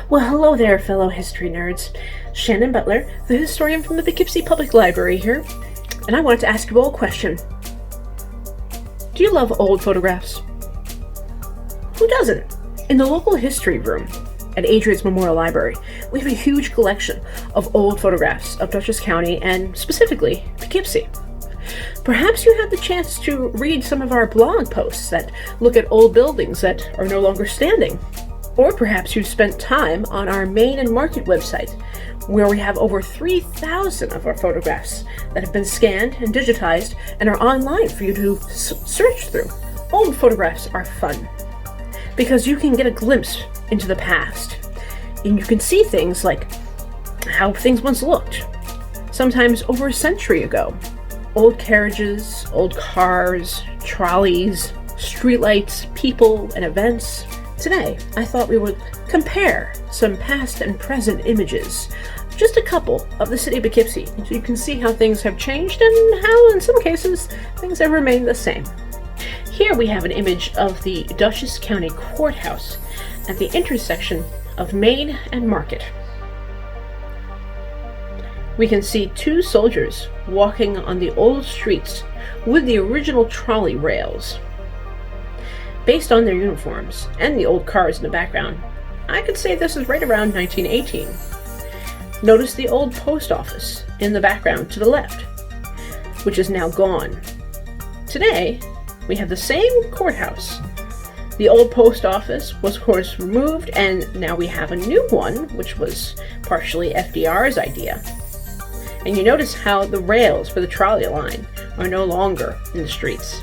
Well, hello there, fellow history nerds. Shannon Butler, the historian from the Poughkeepsie Public Library here, and I wanted to ask you all a question. Do you love old photographs? Who doesn't? In the local history room at Adrian's Memorial Library, we have a huge collection of old photographs of Duchess County and specifically Poughkeepsie. Perhaps you had the chance to read some of our blog posts that look at old buildings that are no longer standing. Or perhaps you spent time on our Main and Market website, where we have over 3,000 of our photographs that have been scanned and digitized and are online for you to search through. Old photographs are fun because you can get a glimpse into the past, and you can see things like how things once looked, sometimes over a century ago. Old carriages, old cars, trolleys, streetlights, people, and events. Today, I thought we would compare some past and present images, just a couple, of the city of Poughkeepsie, so you can see how things have changed and how, in some cases, things have remained the same. Here we have an image of the Duchess County Courthouse at the intersection of Main and Market. We can see two soldiers walking on the old streets with the original trolley rails. Based on their uniforms and the old cars in the background, I could say this is right around 1918. Notice the old post office in the background to the left, which is now gone. Today, we have the same courthouse. The old post office was of course removed, and now we have a new one, which was partially FDR's idea. And you notice how the rails for the trolley line are no longer in the streets.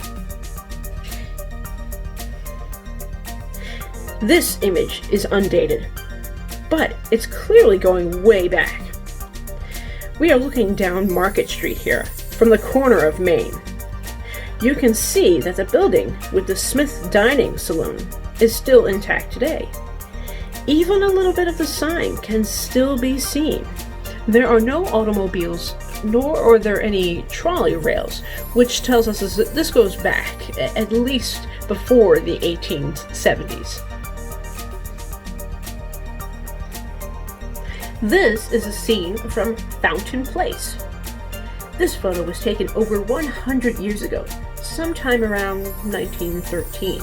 This image is undated, but it's clearly going way back. We are looking down Market Street here, from the corner of Main. You can see that the building with the Smith Dining Saloon is still intact today. Even a little bit of the sign can still be seen. There are no automobiles, nor are there any trolley rails, which tells us that this goes back at least before the 1870s. This is a scene from Fountain Place. This photo was taken over 100 years ago, sometime around 1913.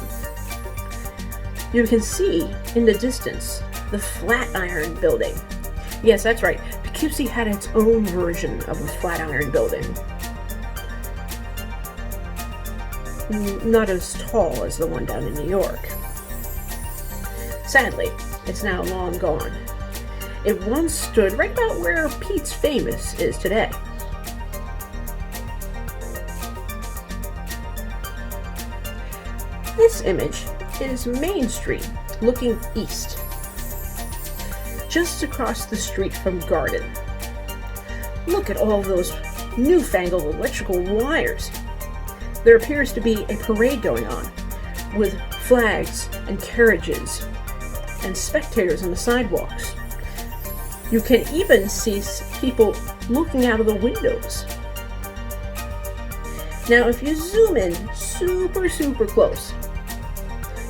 You can see in the distance the Flatiron Building. Yes, that's right, Poughkeepsie had its own version of a Flatiron Building. Not as tall as the one down in New York. Sadly, it's now long gone. It once stood right about where Pete's Famous is today. This image is Main Street, looking east, just across the street from Garden. Look at all those newfangled electrical wires. There appears to be a parade going on, with flags and carriages and spectators on the sidewalks. You can even see people looking out of the windows. Now, if you zoom in super close,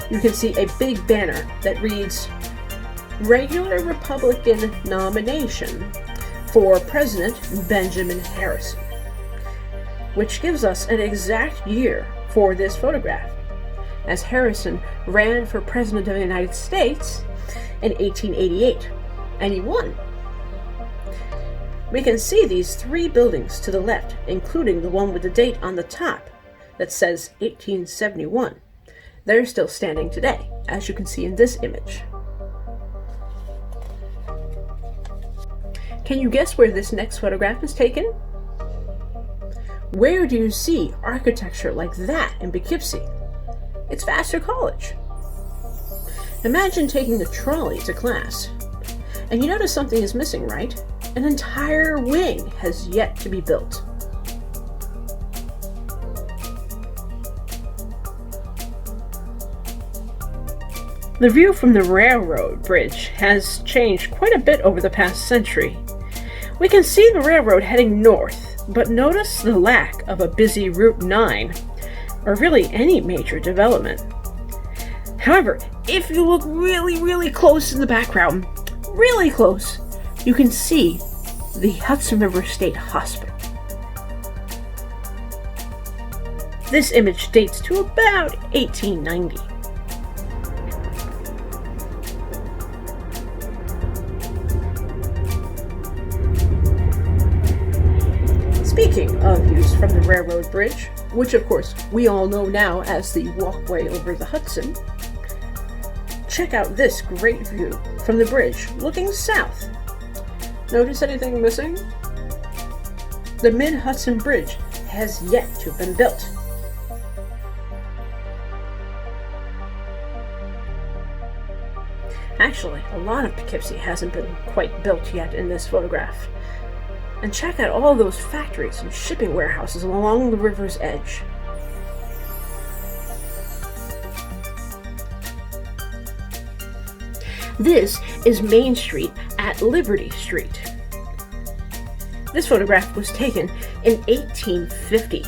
you can see a big banner that reads, "Regular Republican nomination for President Benjamin Harrison," which gives us an exact year for this photograph, as Harrison ran for President of the United States in 1888, and he won. We can see these three buildings to the left, including the one with the date on the top that says 1871. They're still standing today, as you can see in this image. Can you guess where this next photograph is taken? Where do you see architecture like that in Poughkeepsie? It's Vassar College. Imagine taking the trolley to class, and you notice something is missing, right? An entire wing has yet to be built. The view from the railroad bridge has changed quite a bit over the past century. We can see the railroad heading north, but notice the lack of a busy Route 9, or really any major development. However, if you look really close in the background, really close, you can see the Hudson River State Hospital. This image dates to about 1890. Speaking of views from the railroad bridge, which of course we all know now as the walkway over the Hudson, check out this great view from the bridge looking south. Notice anything missing? The MidHudson Bridge has yet to have been built. Actually, a lot of Poughkeepsie hasn't been quite built yet in this photograph. And check out all those factories and shipping warehouses along the river's edge. This is Main Street at Liberty Street. This photograph was taken in 1850.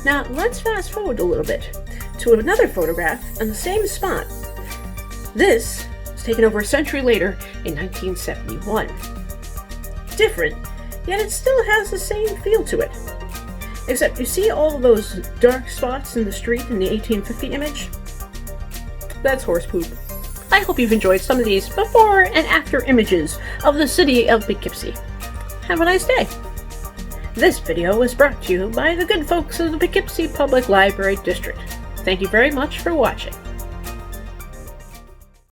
Now let's fast forward a little bit to another photograph on the same spot. This was taken over a century later in 1971. Different, yet it still has the same feel to it. Except you see all those dark spots in the street in the 1850 image? That's horse poop. I hope you've enjoyed some of these before and after images of the city of Poughkeepsie. Have a nice day. This video was brought to you by the good folks of the Poughkeepsie Public Library District. Thank you very much for watching.